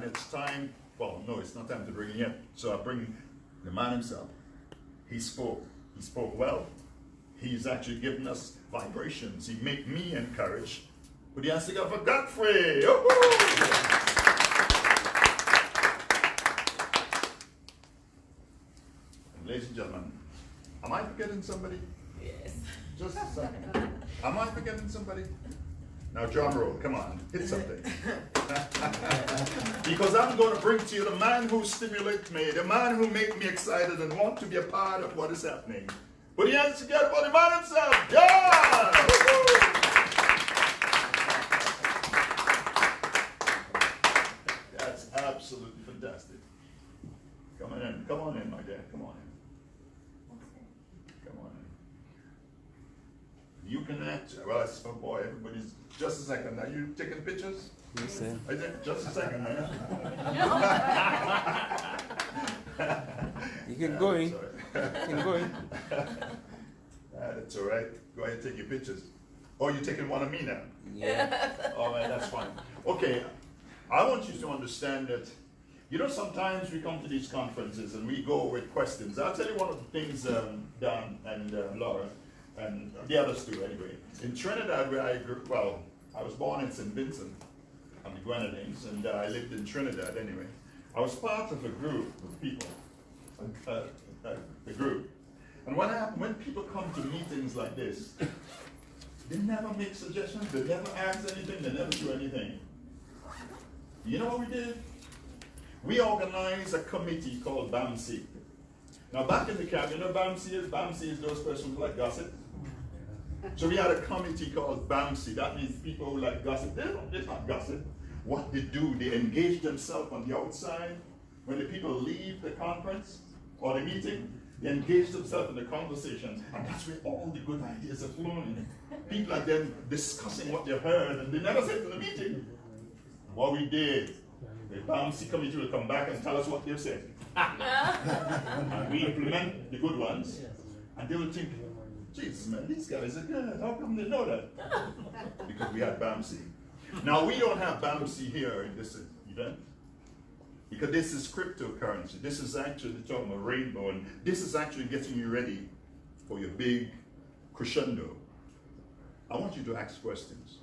it's time, well, no, it's not time to bring him yet. So I bring the man himself. He spoke well. He's actually given us vibrations. He made me encouraged. Put your hands together for Godfrey. Ladies and gentlemen, am I forgetting somebody? Yes. Just a second. Am I forgetting somebody? Now, drum roll, come on, hit something. Because I'm going to bring to you the man who stimulates me, the man who makes me excited and want to be a part of what is happening. Put your hands together for the man himself, John! That's absolutely fantastic. Come on in, my dear, come on in. Come on in. You can act, well, oh boy, everybody's, just a second, are you taking pictures? Yes, sir. Just a second, man. You can go in. You can go in. That's all right. Go ahead and take your pictures. Oh, you're taking one of me now? Yeah. All right, that's fine. Okay, I want you to understand that, you know, sometimes we come to these conferences and we go with questions. I'll tell you one of the things, Dan and Laura, and the others too, anyway. In Trinidad, where I grew, well, I was born in St. Vincent on the Grenadines, and I lived in Trinidad anyway. I was part of a group of people, a group. And what happened, when people come to meetings like this, they never make suggestions, they never ask anything, they never do anything. You know what we did? We organized a committee called BAMC. Now back in the camp, you know BAMC is? BAMC is those persons who like gossip. So we had a committee called BAMC. That means people who like gossip. It's not gossip. What they do, they engage themselves on the outside. When the people leave the conference or the meeting, they engage themselves in the conversations. And that's where all the good ideas are flowing. People are then discussing what they've heard, and they never said to the meeting. What we did, the BAMC committee will come back and tell us what they've said. And we implement the good ones, and they will think, Jesus, man, these guys are good. How come they know that? Because we had BAMC. Now, we don't have BAMC here in this event, because this is cryptocurrency. This is actually talking about rainbow, and this is actually getting you ready for your big crescendo. I want you to ask questions.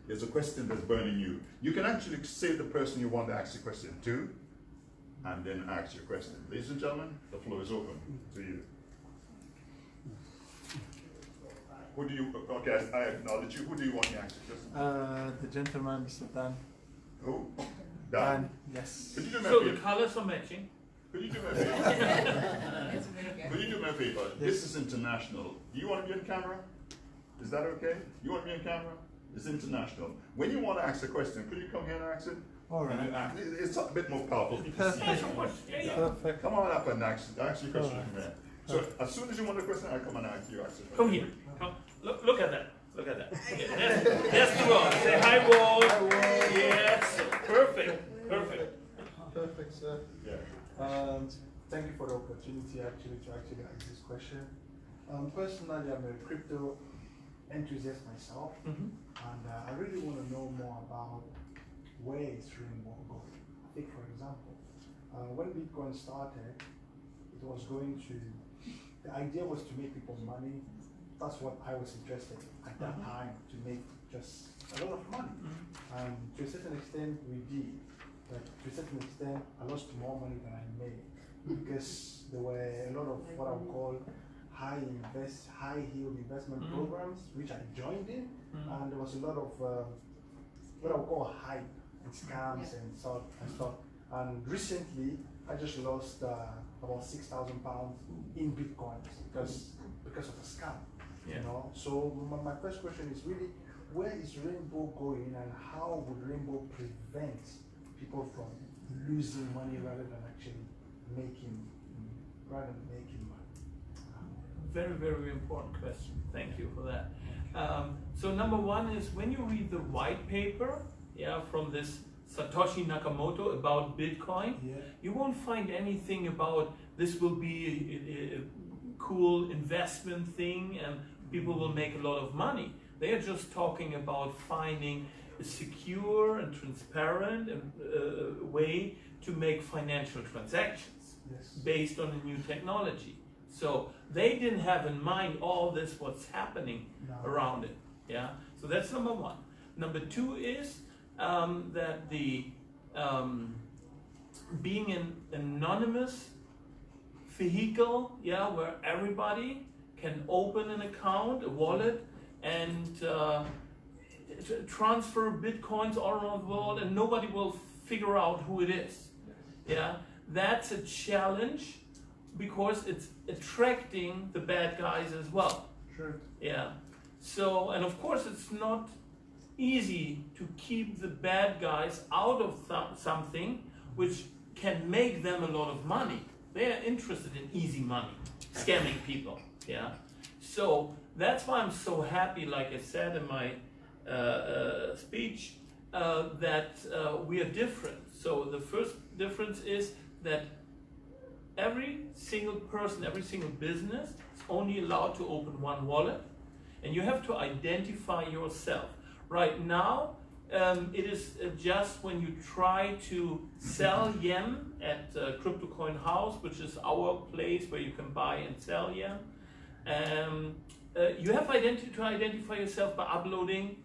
There's a question that's burning you. You can actually say the person you want to ask the question to, and then ask your question. Ladies and gentlemen, the floor is open to you. Who do you, okay, I acknowledge you. Who do you want to ask the question? The gentleman, Mr. Dan. Who? Dan, yes. Could you do me a So favor? the colors are matching. Could you do me a favor? Could you do me a favor? This is international. Do you want to be on camera? Is that okay? You want to be on camera? It's international. When you want to ask a question, could you come here and ask it? All right. It's a bit more powerful. Perfect. Come on up and ask your question from there. So as soon as you want a question, I come and ask you. Come here. Come. Look at that. Look at that. Yeah, that's the wall. Say hi, wall. Yes. Perfect. Perfect. Perfect, sir. Yeah. And thank you for the opportunity to ask this question. Personally, I'm a crypto enthusiast myself, and I really want to know more about where is Rainbow going. Take for example, when Bitcoin started, it was going to, the idea was to make people money. That's what I was interested in at that time, to make just a lot of money. And to a certain extent, we did. But to a certain extent, I lost more money than I made because there were a lot of what I would call high yield investment programs, which I joined in, and there was a lot of what I would call hype and scams and stuff. And recently, I just lost about £6,000 in Bitcoins because of a scam. Yeah. You know. So my first question is really, where is Rainbow going, and how would Rainbow prevent people from losing money rather than actually making money? Very, very important question. Thank you for that. So number one is when you read the white paper, from this Satoshi Nakamoto about Bitcoin, you won't find anything about this will be a cool investment thing and people will make a lot of money. They are just talking about finding a secure and transparent way to make financial transactions Yes. based on a new technology. So they didn't have in mind all this what's happening No. around it. Yeah. So that's number one. Number two is that the being an anonymous vehicle, yeah, where everybody can open an account, a wallet, and transfer bitcoins all around the world, and nobody will figure out who it is. Yeah, that's a challenge because it's attracting the bad guys as well. Sure. Yeah. So, and of course, it's not easy to keep the bad guys out of something which can make them a lot of money. They are interested in easy money, scamming people. Yeah. So that's why I'm so happy, like I said in my speech, that we are different. So the first difference is that every single person, every single business is only allowed to open one wallet, and you have to identify yourself. Right now, it is just when you try to sell yen at Crypto Coin House, which is our place where you can buy and sell yen. You have to identify yourself by uploading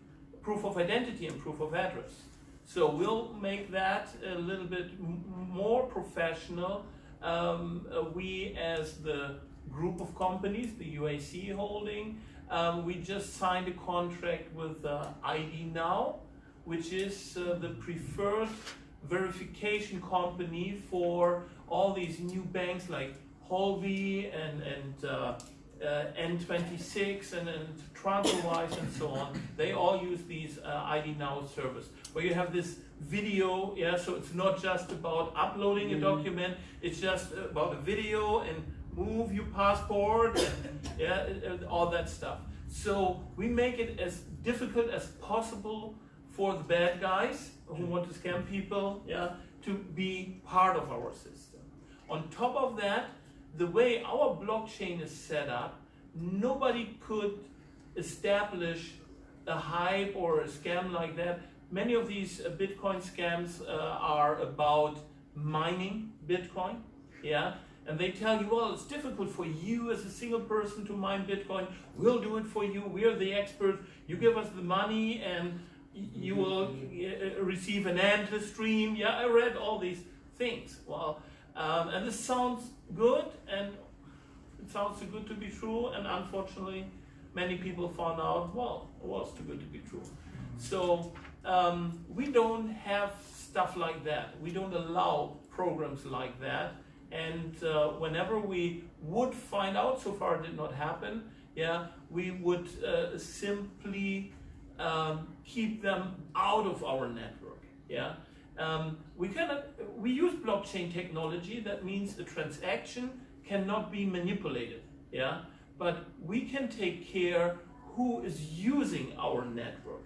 proof of identity and proof of address. So we'll make that a little bit more professional. We, as the group of companies, the UAC holding, we just signed a contract with ID Now, which is the preferred verification company for all these new banks like Holvi and N26 and TransferWise and so on. They all use these ID Now service, where you have this video, yeah, so it's not just about uploading a document, it's just about a video and move your passport and yeah, all that stuff. So we make it as difficult as possible for the bad guys who want to scam people, yeah, to be part of our system. On top of that, the way our blockchain is set up, nobody could establish a hype or a scam like that. Many of these Bitcoin scams are about mining Bitcoin, yeah, and they tell you, well, it's difficult for you as a single person to mine Bitcoin. We'll do it for you. We're the experts. You give us the money and you will receive an endless stream. Yeah, I read all these things. Well, and this sounds good, and it sounds too good to be true, and unfortunately, many people found out, well, it was too good to be true. So we don't have stuff like that. We don't allow programs like that. And whenever we would find out, so far it did not happen, yeah, we would simply keep them out of our network. Yeah, we use blockchain technology. That means the transaction cannot be manipulated. Yeah, but we can take care who is using our network.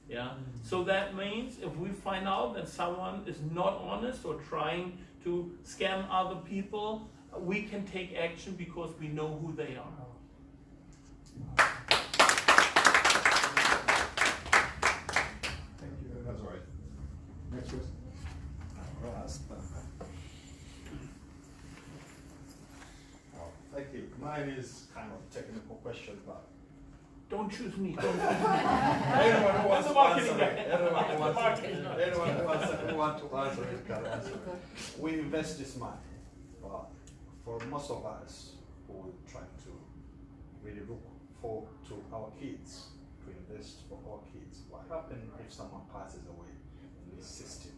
Yeah, so that means if we find out that someone is not honest or trying to scam other people, we can take action because we know who they are. Thank you very much. That's all right. Next question. Thank you. Mine is kind of a technical question, but Don't choose me. Don't choose me. anyone who wants That's to a answer marketing it, guy. anyone who wants Marketing to, guy. anyone who wants to answer it can answer it. We invest this money, but for most of us who are trying to really look to our kids, to invest for our kids, what happens if someone passes away in this system?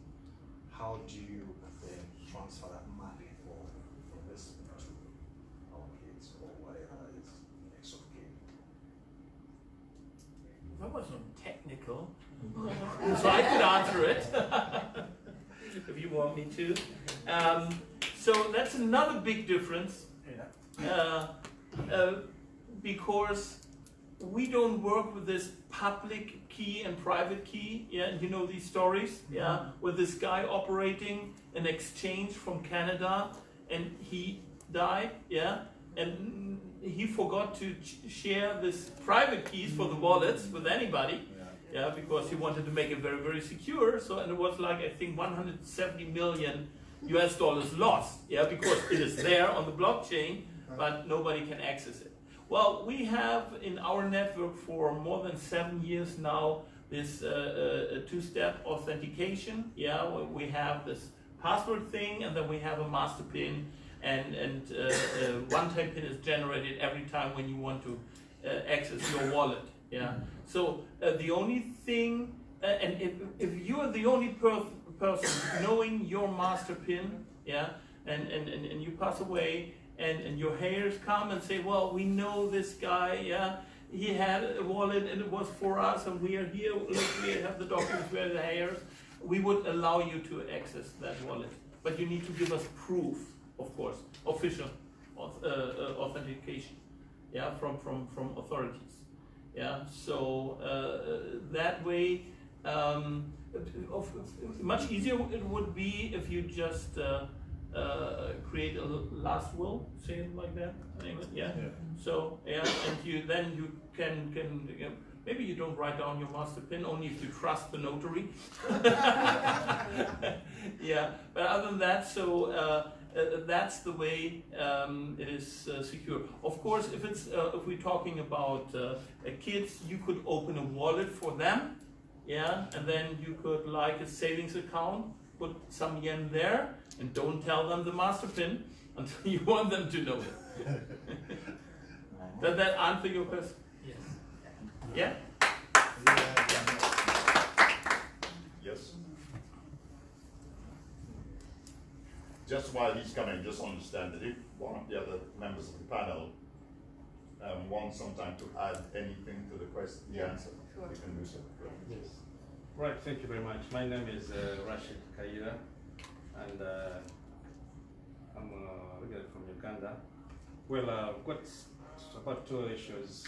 How do you then transfer that money for investment to our kids or whatever is next of kin? That wasn't technical, so I could answer it if you want me to. So that's another big difference, because we don't work with this public key and private key. Yeah, you know these stories. Yeah, with this guy operating an exchange from Canada, and he died. Yeah, and he forgot to share this private keys for the wallets with anybody. yeah, because he wanted to make it very, very secure. So, and it was like, I think 170 million US dollars lost, yeah, because it is there on the blockchain, but nobody can access it. Well, we have in our network for more than 7 years now this two-step authentication. Yeah, we have this password thing, and then we have a master PIN, and one-time PIN is generated every time when you want to access your wallet. Yeah. So the only thing, and if you are the only person knowing your master PIN, yeah, and you pass away, and your heirs come and say, well, we know this guy, yeah, he had a wallet and it was for us, and we are here, look, we have the documents, we are the heirs, we would allow you to access that wallet. But you need to give us proof, of course, official authentication, yeah, from authorities. Yeah, so that way, much easier it would be if you just create a last will, say it like that, in English, yeah? So, yeah, and then you can maybe you don't write down your master PIN, only if you trust the notary. Yeah, but other than that, so that's the way it is secure. Of course, if we're talking about kids, you could open a wallet for them, yeah, and then you could, like a savings account, put some yen there, and don't tell them the master PIN until you want them to know it. Does that answer your question? Yes. Yeah? Yes. Just while he's coming, just understand that if one of the other members of the panel wants some time to add anything to the question, the answer, sure. we can do so. Yes. Right, thank you very much. My name is Rashid Kaira, and I'm originally from Uganda. Well, I've got about 2 issues.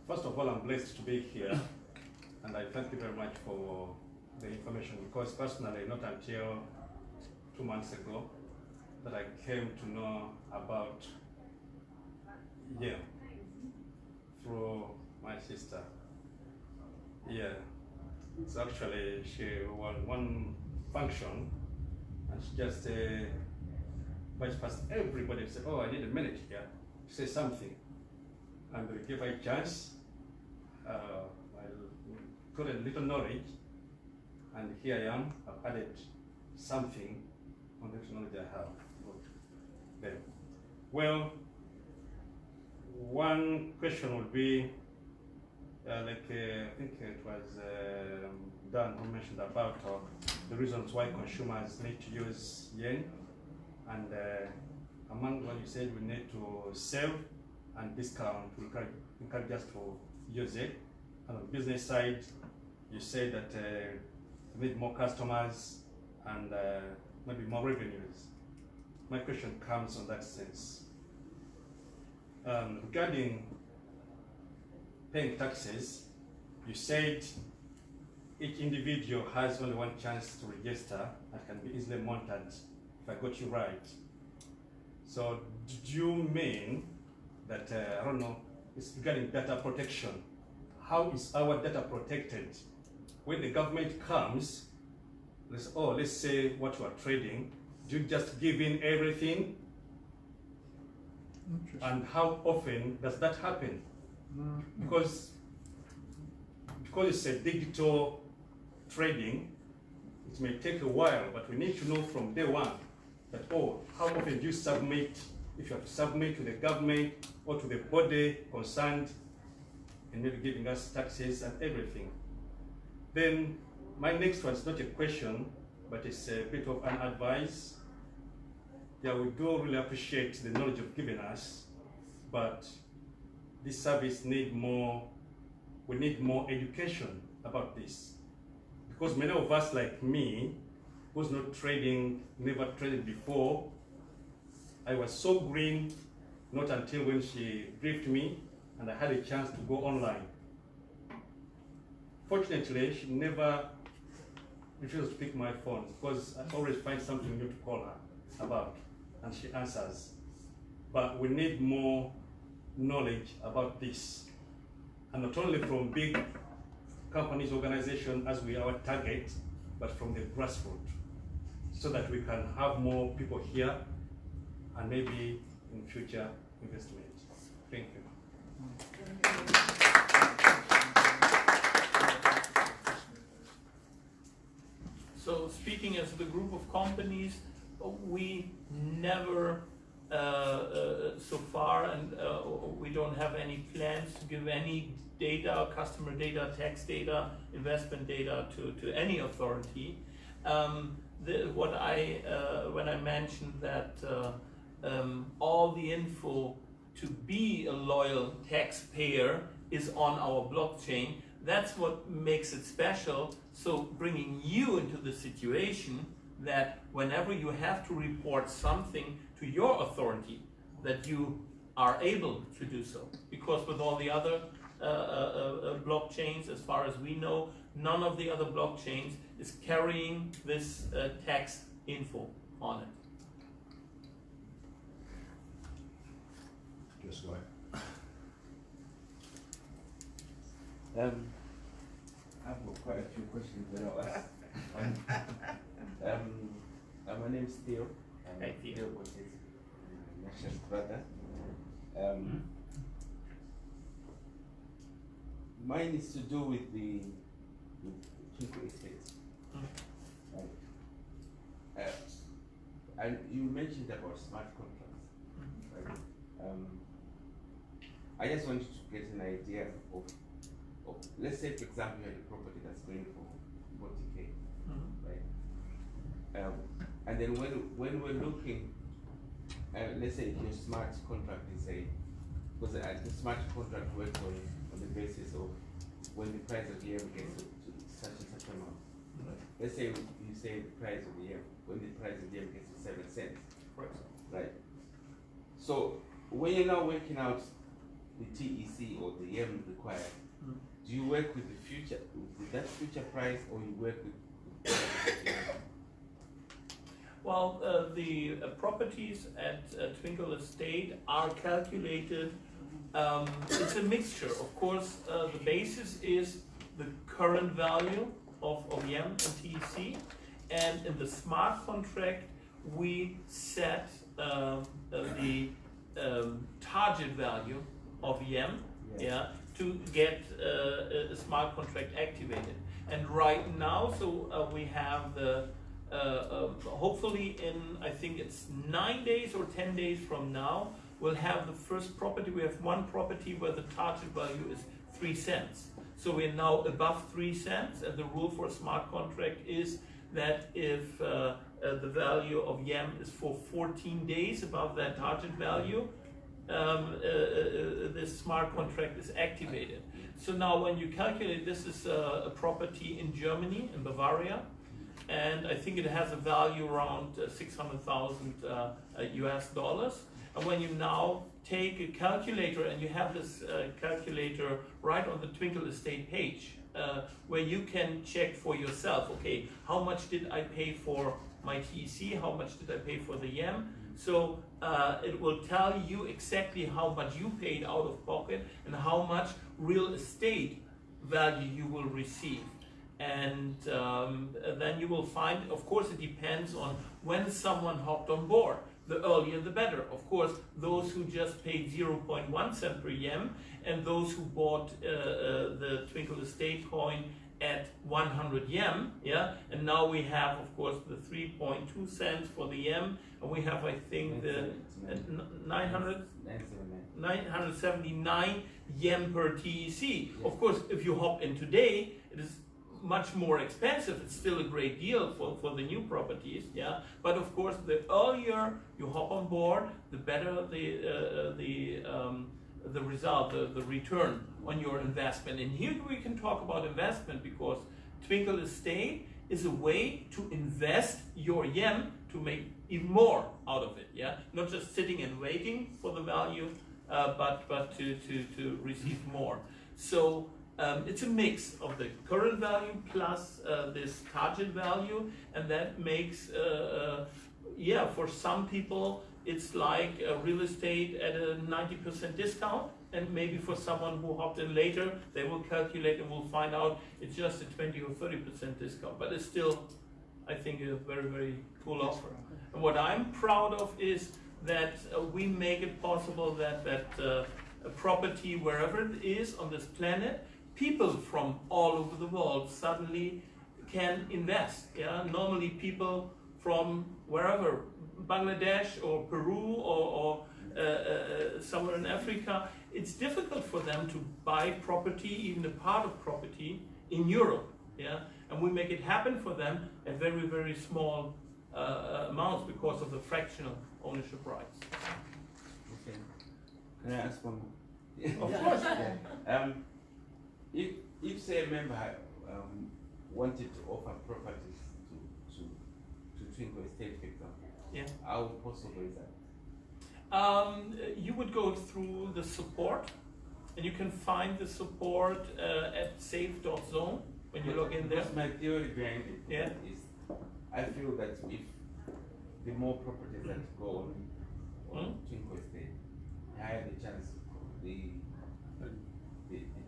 First of all, I'm blessed to be here, and I thank you very much for the information, because personally, not until 2 months ago that I came to know about you through my sister. Yeah, so actually she won one function, and she just bypassed everybody and said, oh, I need a minute here to say something. And we gave her a chance. I got a little knowledge, and here I am. I've added something on the knowledge I have. Then, well, one question would be, I think it was Dan who mentioned about the reasons why consumers need to use yen, and among what you said, we need to save and discount to encourage us to use it. And on the business side, you say that we need more customers and maybe more revenues. My question comes on that sense. Regarding paying taxes, you said each individual has only one chance to register and can be easily monitored, if I got you right. So do you mean that, I don't know, it's regarding data protection? How is our data protected? When the government comes, let's say what you are trading, do you just give in everything? And how often does that happen? Because it's a digital trading, it may take a while, but we need to know from day one that, oh, how often do you submit, if you have to submit to the government or to the body concerned, and maybe giving us taxes and everything. Then my next one is not a question, but it's a bit of an advice. Yeah, we do really appreciate the knowledge you've given us, but this service we need more education about this. Because many of us, like me, who's not trading, never traded before, I was so green, not until when she briefed me and I had a chance to go online. Fortunately, she never refused to pick my phone, because I always find something new to call her about, and she answers. But we need more knowledge about this, and not only from big companies, organization as we are our target, but from the grassroots, so that we can have more people here and maybe in future investment. Thank you. So speaking as the group of companies, we never so far, and we don't have any plans to give any data, customer data, tax data, investment data to any authority. When I mentioned that all the info to be a loyal taxpayer is on our blockchain, that's what makes it special. So bringing you into the situation that whenever you have to report something to your authority, that you are able to do so. Because with all the other blockchains, as far as we know, none of the other blockchains is carrying this tax info on it. Just go ahead. I've got quite a few questions that I'll ask. My name's Theo. Hey, Theo. Theo was his Nash's brother. Mine is to do with the Twinkle Estate. And you mentioned about smart contracts. Right? I just wanted to get an idea of let's say, for example, you had a property that's going for 40K, right? And then when we're looking, let's say your smart contract is because the smart contract works on the basis of when the price of the year gets to such and such amount. Right? Let's say you say the price of the year, when the price of the year gets to 7 cents, right? So when you're now working out the TEC or the YEM required, do you work with the future, with that future price, or you work with Well, the properties at Twinkle Estate are calculated. It's a mixture. Of course, the basis is the current value of YEM and TEC, and in the smart contract, we set the target value of YEM, to get a smart contract activated. And right now, so we have the hopefully in, I think it's 9 days or 10 days from now, we'll have the first property. We have one property where the target value is 3 cents. So we're now above 3 cents, and the rule for a smart contract is that if the value of YEM is for 14 days above that target value, this smart contract is activated. So now when you calculate, this is a property in Germany, in Bavaria, and I think it has a value around 600,000 US dollars. And when you now take a calculator, and you have this calculator right on the Twinkle Estate page, where you can check for yourself, okay, how much did I pay for my TEC, how much did I pay for the YEM? So it will tell you exactly how much you paid out of pocket and how much real estate value you will receive. And then you will find, of course, it depends on when someone hopped on board. The earlier the better. Of course, those who just paid 0.1 cent per YEM and those who bought the Twinkle Estate coin at 100 YEM, and now we have, of course, the 3.2 cents for the YEM, and we have, I think, the 979 YEM per TEC. Of course, if you hop in today, it is much more expensive. It's still a great deal for the new properties, but of course, the earlier you hop on board, the better the result, the return on your investment. And here we can talk about investment, because Twinkle Estate is a way to invest your YEM to make even more out of it, not just sitting and waiting for the value, but to receive more. So it's a mix of the current value plus this target value, and that makes for some people it's like real estate at a 90% discount. and maybe for someone who hopped in later, they will calculate and will find out it's just a 20 or 30% discount, but it's still, I think, a very, very cool offer. And what I'm proud of is that we make it possible that a property, wherever it is on this planet, people from all over the world suddenly can invest. Yeah, normally people from wherever, Bangladesh or Peru or somewhere in Africa, it's difficult for them to buy property, even a part of property in Europe. Yeah, and we make it happen for them at very, very small amounts because of the fractional ownership rights. Okay. Can I ask one more? Of course. If say a member wanted to offer properties to Twinkle Estate, for example, Yeah. how possible is that? You would go through the support, and you can find the support at safe.zone when you log in there. Because my theory behind it Yeah. is, I feel that if the more properties that go on Twinkle Estate, the higher the chance the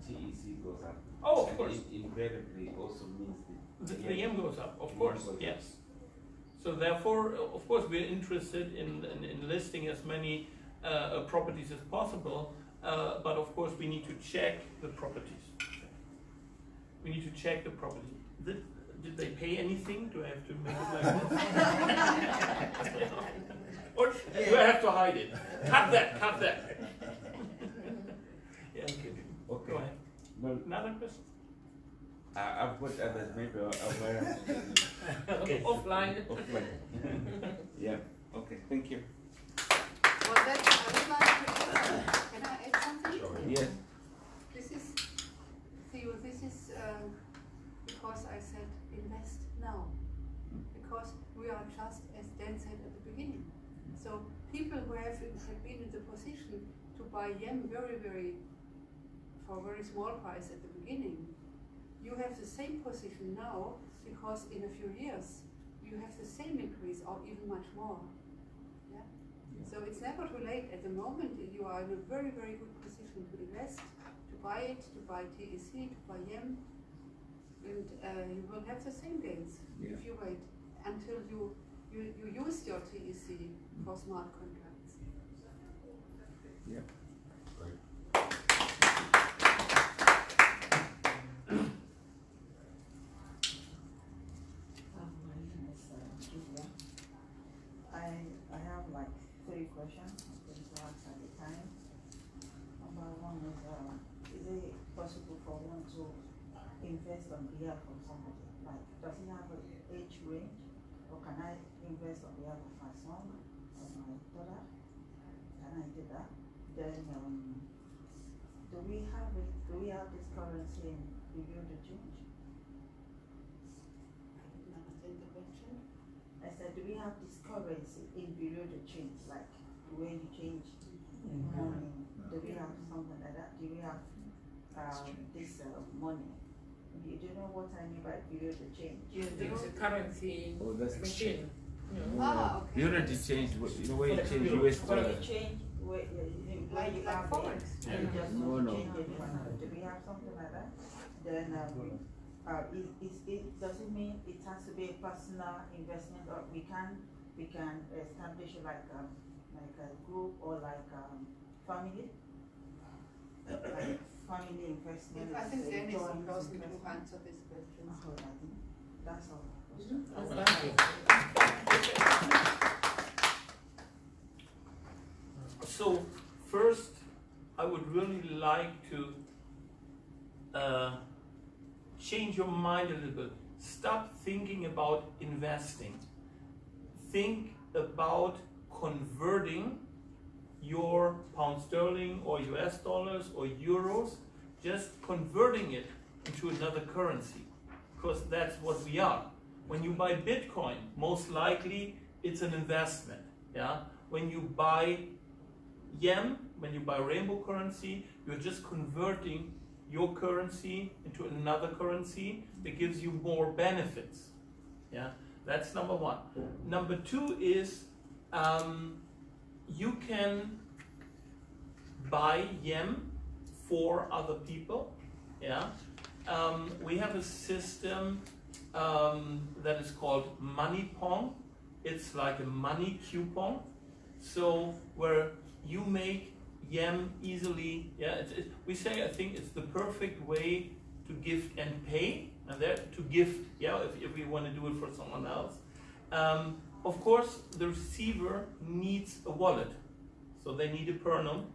TEC goes up. Oh, of And course. it invariably also means The EM goes up, of The course, EM goes up. yes. So therefore, of course, we're interested in listing as many properties as possible, but of course we need to check the properties. We need to check the property. Did they pay anything? Do I have to make it like this? Or do I have to hide it? Cut that. Yeah, okay. Okay. Go ahead. Well, Another question? I've got others, maybe I'll Okay, offline. offline. Yeah, okay, thank you. Well, then, I would like to, can I add something? Yes. This is, Theo, this is because I said invest now. Because we are just, as Dan said at the beginning. So people who have been in the position to buy YEM for a very small price at the beginning, you have the same position now because in a few years you have the same increase or even much more. Yeah? So it's never too late. At the moment you are in a very, very good position to invest, to buy it, to buy TEC, to buy YEM, and you will have the same gains if you wait until you use your TEC for smart contracts. Yeah. My name is Julia. I have like 3 questions. I'm going to ask at a time. Number 1 is it possible for one to invest on behalf of somebody? Like, does he have an age range, or can I invest on behalf of my son or my daughter? Can I do that? Then, do we have this currency in Bureau de change? I didn't understand the question. I said, do we have this currency in Bureau de change, like the way you change money? Do we have something like that? Do we have this money? You don't know what I mean by Bureau de change? It's a currency Oh, that's machine. Ah, okay. You already changed, the way you change US When dollar. you change, where you Like have forex. it, Yeah. you just No. change it for another. Do we have something like that? Then, does it mean it has to be a personal investment, or we can establish like a group or like family? Like family investment. I think is a Dan is the joint person to investment. answer this question. Oh, I think that's all. So first, I would really like to change your mind a little bit. Stop thinking about investing. Think about converting your pound sterling or US dollars or euros, just converting it into another currency, because that's what we are. When you buy Bitcoin, most likely it's an investment. Yeah. When you buy YEM, when you buy rainbow currency, you're just converting your currency into another currency that gives you more benefits. Yeah, that's number 1. Number 2 is you can buy YEM 4 other people. Yeah, we have a system that is called Money Pong. It's like a money coupon. So where you make Yam easily. Yeah, we say I think it's the perfect way to gift and pay, and there to gift. Yeah, if we want to do it for someone else. Of course, the receiver needs a wallet, so they need a Pernum.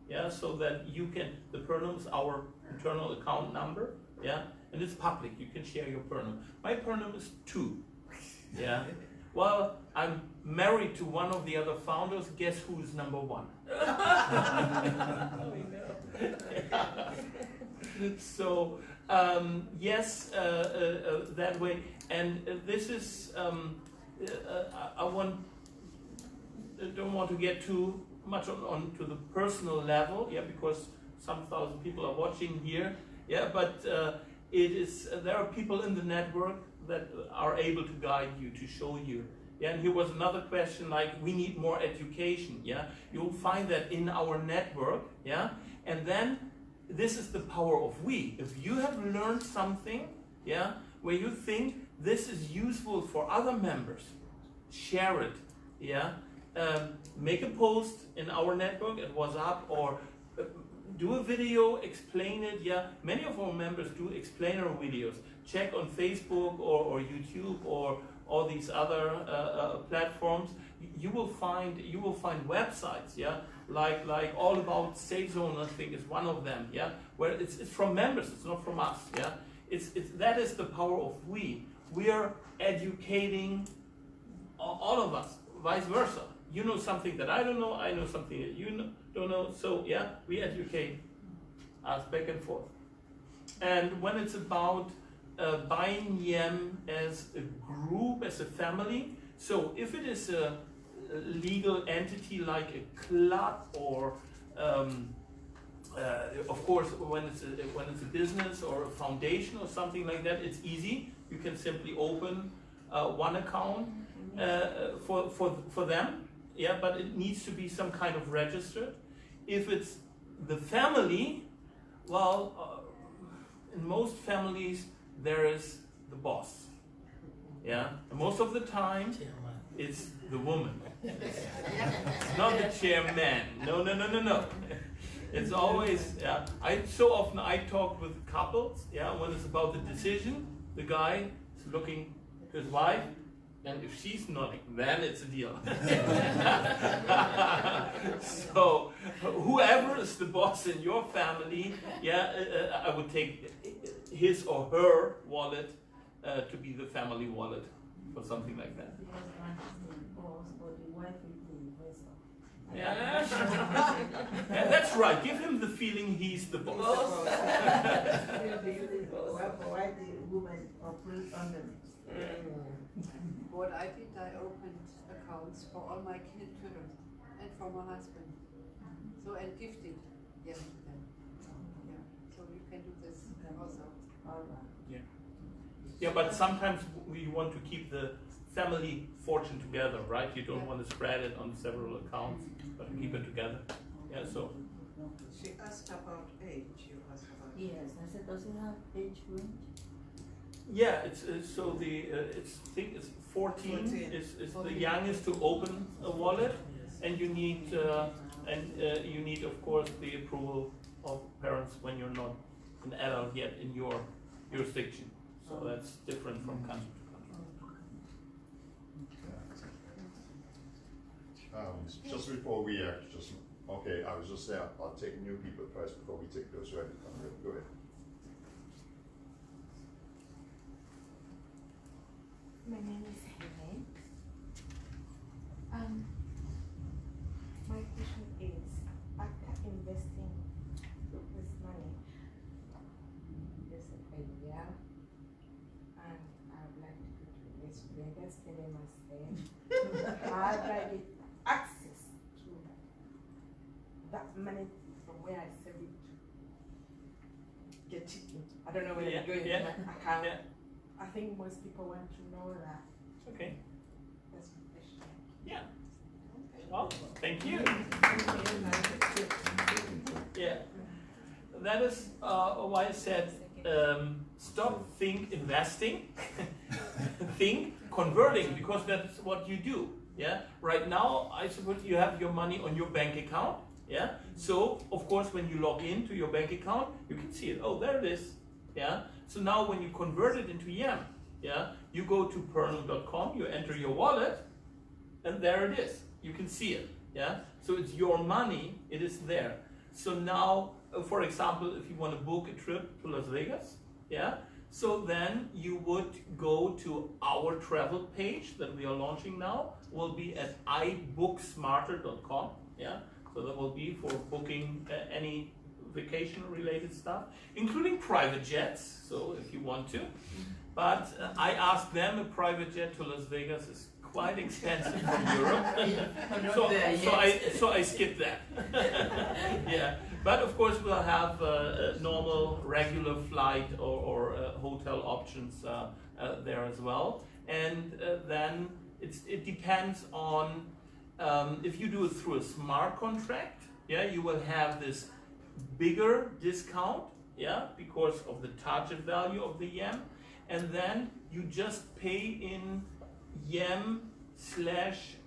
Yeah, so that you can. The Pernum is our internal account number. Yeah, and it's public. You can share your Pernum. My Pernum is 2. Yeah. Well, I'm married to one of the other founders. Guess who is number 1? So yes, that way. And this is. Don't want to get too much on to the personal level, yeah, because some thousand people are watching here, yeah. But it is there are people in the network that are able to guide you, to show you. Yeah, and here was another question, like we need more education. Yeah, you'll find that in our network. Yeah, and then this is the power of we. If you have learned something, yeah, where you think this is useful for other members, share it. Yeah, make a post in our network at WhatsApp or do a video, explain it. Yeah, many of our members do explainer videos. Check on Facebook or YouTube or all these other platforms. You will find websites. Yeah, like All About Safe Zone, I think is one of them. Yeah, where it's from members. It's not from us. Yeah, it's that is the power of we. We are educating all of us. Vice versa. You know something that I don't know. I know something that you don't know. So yeah, we educate us back and forth. And when it's about buying Yam as a group, as a family, so if it is a legal entity like a club or of course when it's a business or a foundation or something like that, it's easy. You can simply open one account for them. Yeah, but it needs to be some kind of registered. If it's the family, well, in most families there is the boss. Yeah, and most of the time it's the woman. It's not the chairman. No. It's always. Yeah, so often I talk with couples. Yeah, when it's about the decision, the guy is looking to his wife. And if she's nodding, then it's a deal. So, whoever is the boss in your family, yeah, I would take his or her wallet to be the family wallet or something like that. Yeah, that's right. Give him the feeling he's the boss. Why the woman operate under me? What I did, I opened accounts for all my children and for my husband. So and gifted them to them. Yeah. So you can do this also. Yeah. Yeah, but sometimes we want to keep the family fortune together, right? You don't want to spread it on several accounts, but keep it together. Yeah. So. She asked about age. You asked about. Yes, I said, does it have age range? Yeah, it's so the I think it's 14 is the youngest to open a wallet, and you need of course the approval of parents when you're not an adult yet in your jurisdiction. So that's different from country to country. Just before we okay, I was just saying I'll take new people first before we take those ready. Go ahead. My name is Helen. My question is, after investing this money, this idea, and I would like to go to Las Vegas, how do I get access to that money from where I save it to get it into? I don't know where it's going in my account. Yeah. I think most people want to know that. Okay. That's my question. Yeah. Well, thank you. Yeah. that is why I said stop, think investing, think converting, because that's what you do. Yeah. Right now, I suppose you have your money on your bank account. Yeah. So of course, when you log into your bank account, you can see it. Oh, there it is. Yeah. So now when you convert it into yen, yeah, you go to Pernum.com, you enter your wallet, and there it is. You can see it. Yeah. So it's your money. It is there. So now, for example, if you want to book a trip to Las Vegas, yeah, so then you would go to our travel page that we are launching now, will be at ibooksmarter.com, yeah, so that will be for booking any vacation related stuff, including private jets, so if you want to, but I asked them, a private jet to Las Vegas is quite expensive from Europe, so I skipped that. Yeah, but of course we'll have a normal, regular flight or hotel options there as well, and then it depends on if you do it through a smart contract. Yeah, you will have this bigger discount. Yeah, because of the target value of the yen, and then you just pay in yen /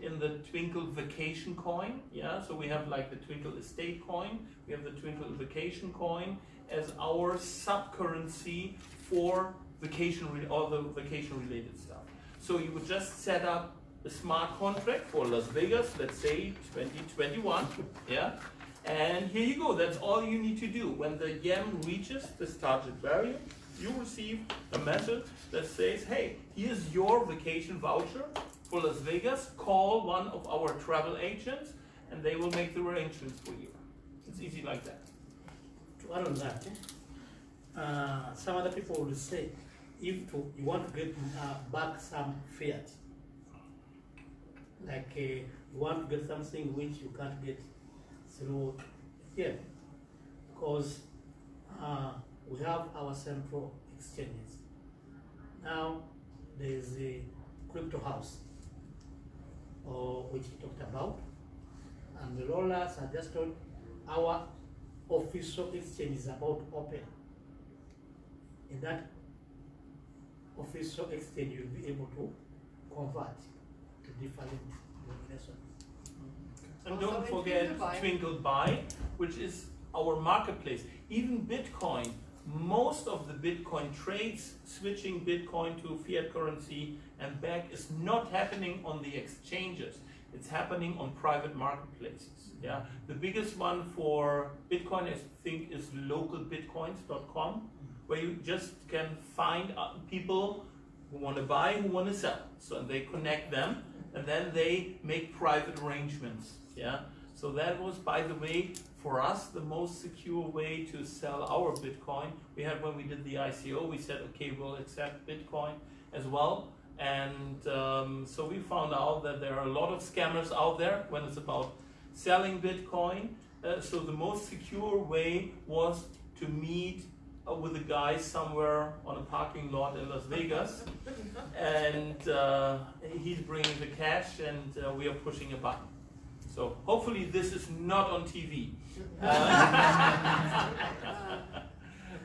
in the Twinkle vacation coin. Yeah, so we have like the Twinkle estate coin, we have the Twinkle vacation coin as our sub currency for vacation all the vacation related stuff. So you would just set up a smart contract for Las Vegas, let's say 2021. Yeah, and here you go. That's all you need to do. When the yen reaches this target value, you receive a message that says, hey, here's your vacation voucher for Las Vegas. Call one of our travel agents and they will make the arrangements for you. It's easy like that. To add on that, some other people will say, if you want to get back some fiat, like you want to get something which you can't get through here, because we have our central exchanges. Now there is a crypto house, which we talked about, and the rollers are just told our official exchange is about to open. In that official exchange, you'll be able to convert to different denominations. And don't forget Twinkle Buy, which is our marketplace. Even Bitcoin, most of the Bitcoin trades, switching Bitcoin to fiat currency and back, is not happening on the exchanges. It's happening on private marketplaces. Yeah, the biggest one for Bitcoin, I think, is localbitcoins.com, where you just can find people who want to buy, who want to sell. So they connect them, and then they make private arrangements. Yeah. So that was, by the way, for us, the most secure way to sell our Bitcoin. We had, when we did the ICO, we said, okay, we'll accept Bitcoin as well. And so we found out that there are a lot of scammers out there when it's about selling Bitcoin. So the most secure way was to meet with a guy somewhere on a parking lot in Las Vegas. And he's bringing the cash, and we are pushing a button. So hopefully this is not on TV.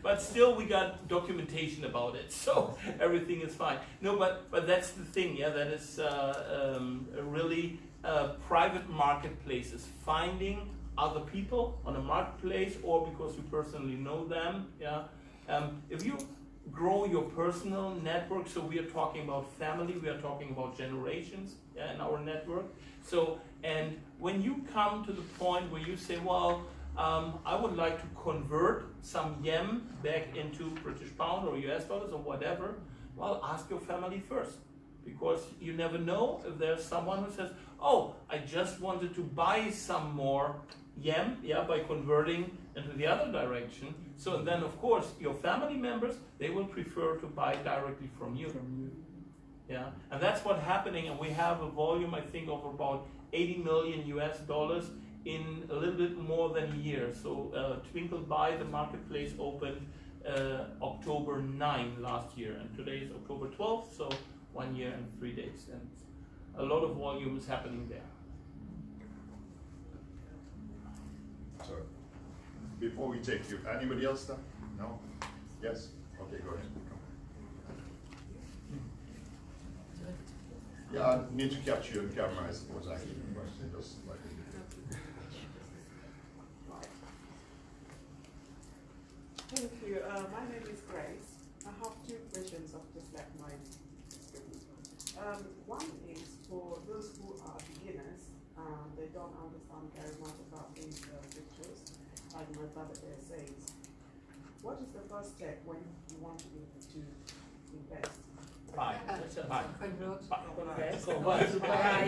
But still we got documentation about it, so everything is fine. No, but that's the thing, yeah, that is really private marketplaces, finding other people on a marketplace or because you personally know them, yeah. If you grow your personal network, so we are talking about family, we are talking about generations, yeah, in our network. So, and when you come to the point where you say, well, I would like to convert some yen back into British pound or US dollars or whatever, well, ask your family first. Because you never know if there's someone who says, oh, I just wanted to buy some more yen, yeah, by converting into the other direction. So then, of course, your family members, they will prefer to buy directly from you. Yeah, and that's what's happening, and we have a volume, I think, of about 80 million US dollars in a little bit more than a year. So Twinkle Buy, the marketplace, opened October 9 last year, and today is October 12th, so 1 year and 3 days, and a lot of volume is happening there. Sorry. before we take you, anybody else? No? Yes? Okay, go ahead. Yeah, I need to capture your camera, I suppose, actually, the question, just like we did. Thank you. My name is Grace. I have two questions of just like mine. One is for those who are beginners and they don't understand very much about these pictures, like my brother there says. What is the first step when you want to invest? Buy. Convert.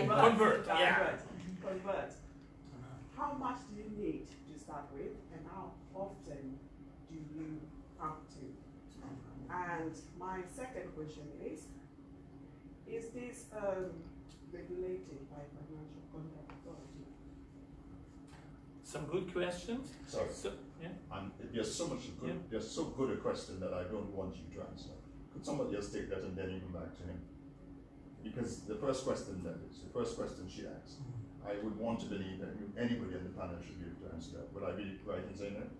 Convert. Yeah. Convert. How much do you need to start with, and how often do you have to? And my second question is this regulated by Financial Conduct Authority? Some good questions. Sorry. So, yeah. And there's so much good, there's so good a question that I don't want you to answer. Could somebody else take that and then you come back to him? Because the first question she asked, I would want to believe that anybody on the panel should be able to answer that. Would I be right in saying that?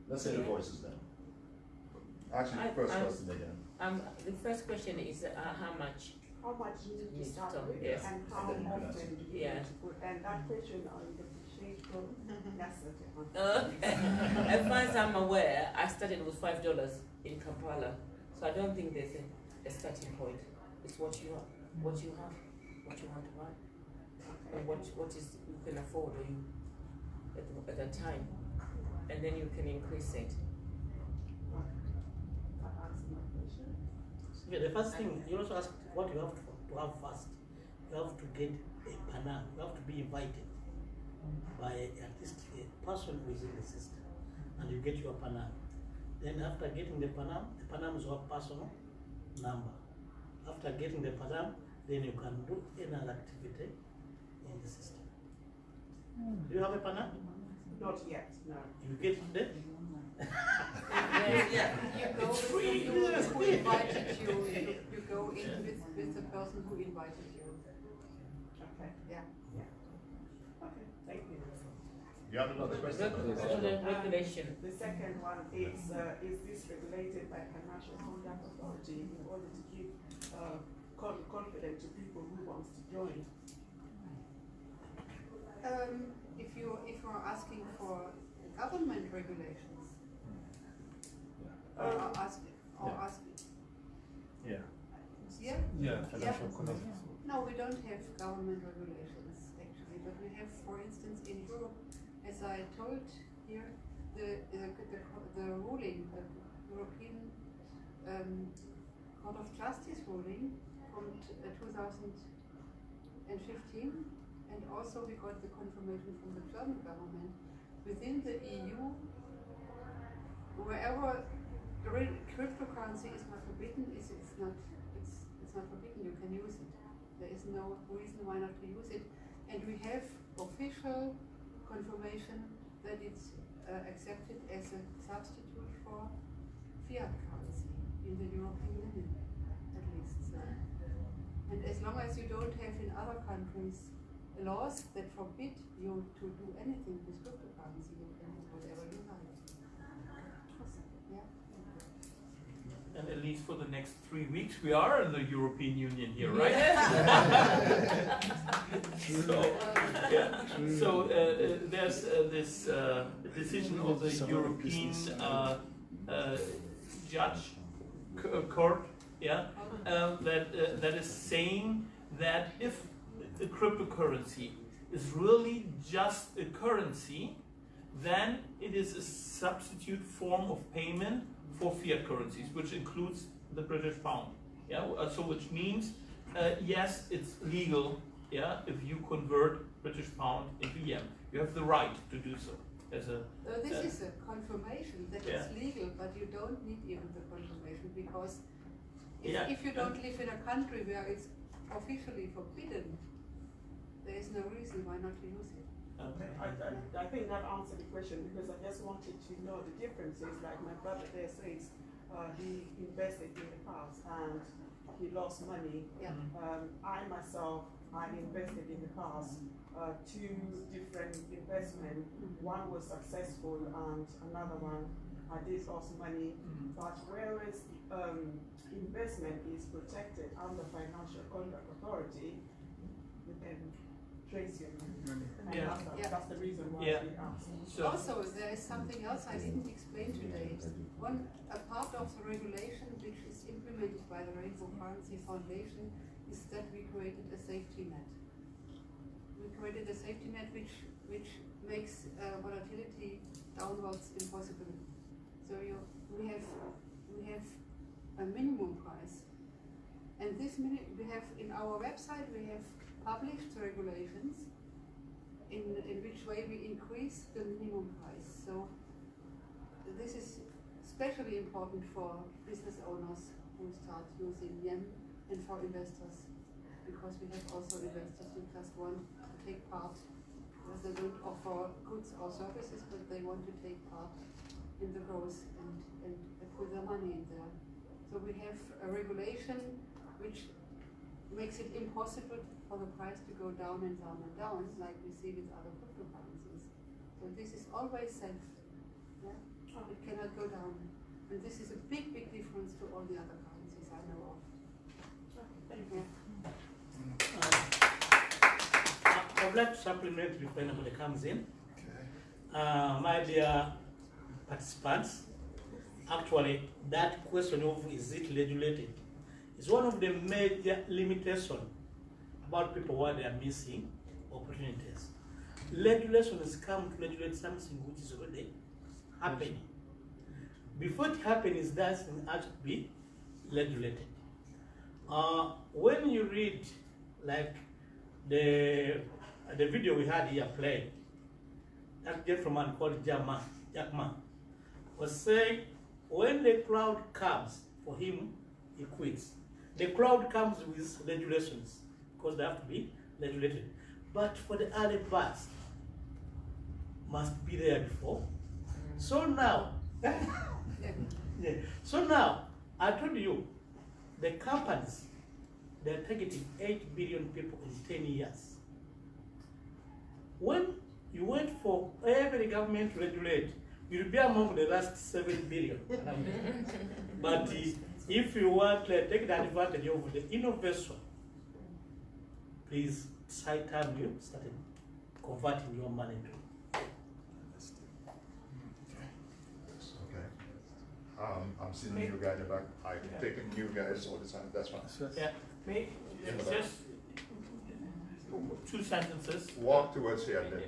Let's say the voices then. Actually, the first question again. The first question is how much? How much you need to start with, yes. and how And then you can often answer. do you need to put? And that question on the shade from that's it. As far as I'm aware, I started with $5 in Kampala, so I don't think there's a starting point. It's what you have, what you want to buy, and what is you can afford or you at a time, and then you can increase it. That answers my question. Yeah, the first thing, you also ask what you have to have first. You have to get a panel. You have to be invited by at least a person who is in the system, and you get your panel. Then after getting the panel is your personal number. After getting the panel, then you can do any other activity in the system. Do you have a panel? Not yet, no. You get it? You go with who invited you. You go in with the person who invited you. Okay. Yeah. Okay, thank you. You have another question? The regulation. The second one is this regulated by Financial Conduct Authority in order to give confidence to people who want to join? If you are asking for government regulations, or asking. Yeah. Yeah. No, we don't have government regulations actually, but we have, for instance, in Europe, as I told here, the ruling, the European Court of Justice ruling from 2015, and also we got the confirmation from the German government. Within the EU, wherever cryptocurrency is not forbidden, it's not forbidden. You can use it. There is no reason why not to use it. And we have official confirmation that it's accepted as a substitute for fiat currency in the European Union, at least. So. And as long as you don't have in other countries laws that forbid you to do anything with cryptocurrency, you can do whatever you like. Yeah. And at least for the next 3 weeks, we are in the European Union here, right? So there's this decision of the European judge court, that is saying that if a cryptocurrency is really just a currency, then it is a substitute form of payment for fiat currencies, which includes the British pound. So which means, yes, it's legal. If you convert British pound into yen, you have the right to do so. As a this is a confirmation that it's legal, but you don't need even the confirmation, because if you don't live in a country where it's officially forbidden, there is no reason why not to use it. Okay. I think that answered the question, because I just wanted to know the differences. Like my brother there says, he invested in the past and he lost money. Yeah. I myself, I invested in the past 2 different investments. One was successful and another one I did lose money. But whereas investment is protected under Financial Conduct Authority, you can trace your money. And Yeah. that's the reason why Yeah. we asked. So, Also, there is something else I didn't explain today. A part of the regulation which is implemented by the Rainbow Currency Foundation is that we created a safety net. We created a safety net which makes volatility downwards impossible. So we have a minimum price, and this we have in our website we have published regulations in which way we increase the minimum price. So this is especially important for business owners who start using yen, and for investors, because we have also investors who just want to take part, because they don't offer goods or services, but they want to take part in the growth and put their money in there. So we have a regulation which makes it impossible for the price to go down and down and down, like we see with other cryptocurrencies. So this is always safe. Yeah? It cannot go down. And this is a big, big difference to all the other currencies I know of. Yeah. I would like to supplement before anybody comes in. My dear participants, actually that question of is it regulated is one of the major limitations about people what they are missing opportunities. Regulation has come to regulate something which is already happening. Before it happens, it doesn't have to be regulated. When you read like the video we had here played, that gentleman called Jack Ma was saying when the crowd comes for him, he quits. The crowd comes with regulations because they have to be regulated. But for the early parts, must be there before. So now, yeah. So now, I told you, the companies, they're targeting 8 billion people in 10 years. When you wait for every government to regulate, you'll be among the last 7 billion. But if you want to take the advantage of the innovation, please, it's high time you started converting your money to. I'm seeing you guys in the back. I'm taking you guys all the time. That's fine. yeah, just 2 sentences. Walk towards here, then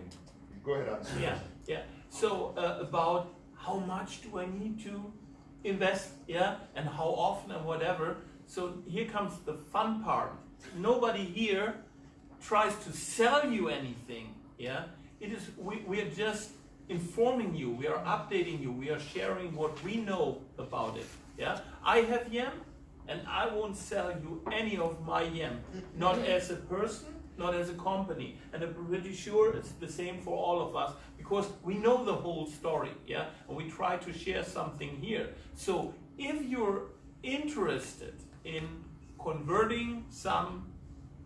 go ahead and Yeah, yeah. So about how much do I need to invest, yeah, and how often and whatever. So here comes the fun part. Nobody here tries to sell you anything, yeah. It is we are just informing you, we are updating you, we are sharing what we know about it, yeah. I have yen, and I won't sell you any of my yen, not as a person, not as a company, and I'm pretty sure it's the same for all of us, because we know the whole story, yeah, and we try to share something here. So if you're interested in converting some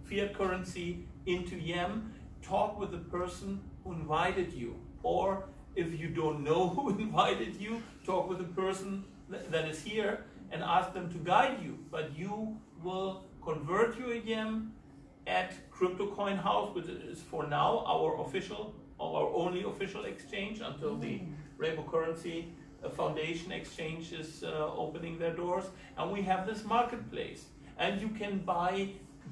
fiat currency into yen, talk with the person who invited you, or if you don't know who invited you, talk with the person that is here and ask them to guide you, but you will convert your yen at Crypto Coin House, which is for now our only official exchange until the Rainbow Currency Foundation exchange is opening their doors. And we have this marketplace, and you can buy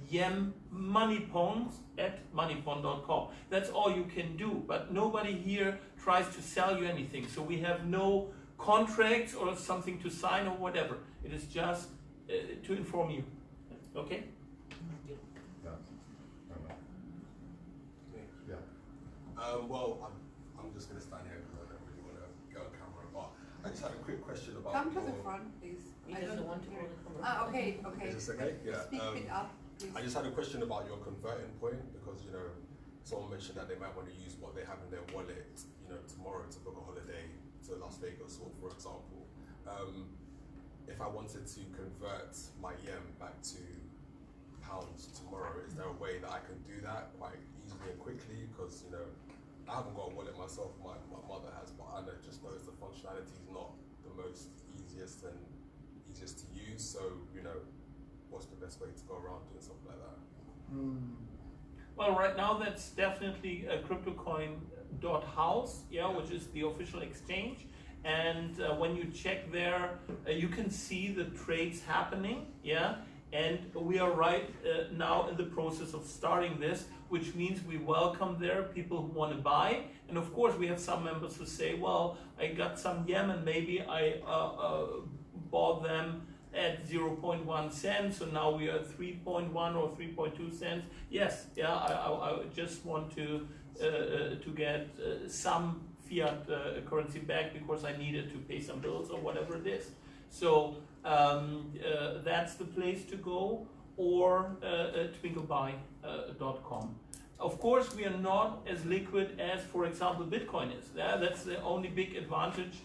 yen moneypons at moneypon.com. That's all you can do, but nobody here tries to sell you anything. So we have no contracts or something to sign or whatever. It is just to inform you. Okay? Well, I'm just going to stand here because I don't really want to go on camera, but I just had a quick question about Come to the front, please. He doesn't want to go on the camera. Ah, okay, okay. Is this okay? Yeah. Speak it up, please. I just had a question about your converting point because, you know, someone mentioned that they might want to use what they have in their wallet, you know, tomorrow to book a holiday to Las Vegas, or for example. if I wanted to convert my yen back to pounds tomorrow, is there a way that I can do that quite easily and quickly? Because, you know, I haven't got a wallet myself, my mother has, but I just noticed the functionality is not the most easiest to use. So, you know, what's the best way to go around doing something like that? Well, right now that's definitely CryptoCoin.house, yeah, which is the official exchange. And when you check there, you can see the trades happening, yeah. And we are right now in the process of starting this, which means we welcome there people who want to buy. And of course, we have some members who say, well, I got some yen and maybe I bought them at 0.1 cents, so now we are at 3.1 or 3.2 cents. Yes, yeah, I just want to get some fiat currency back because I needed to pay some bills or whatever it is. So that's the place to go, or twinklebuy.com. Of course, we are not as liquid as, for example, Bitcoin is. Yeah? That's the only big advantage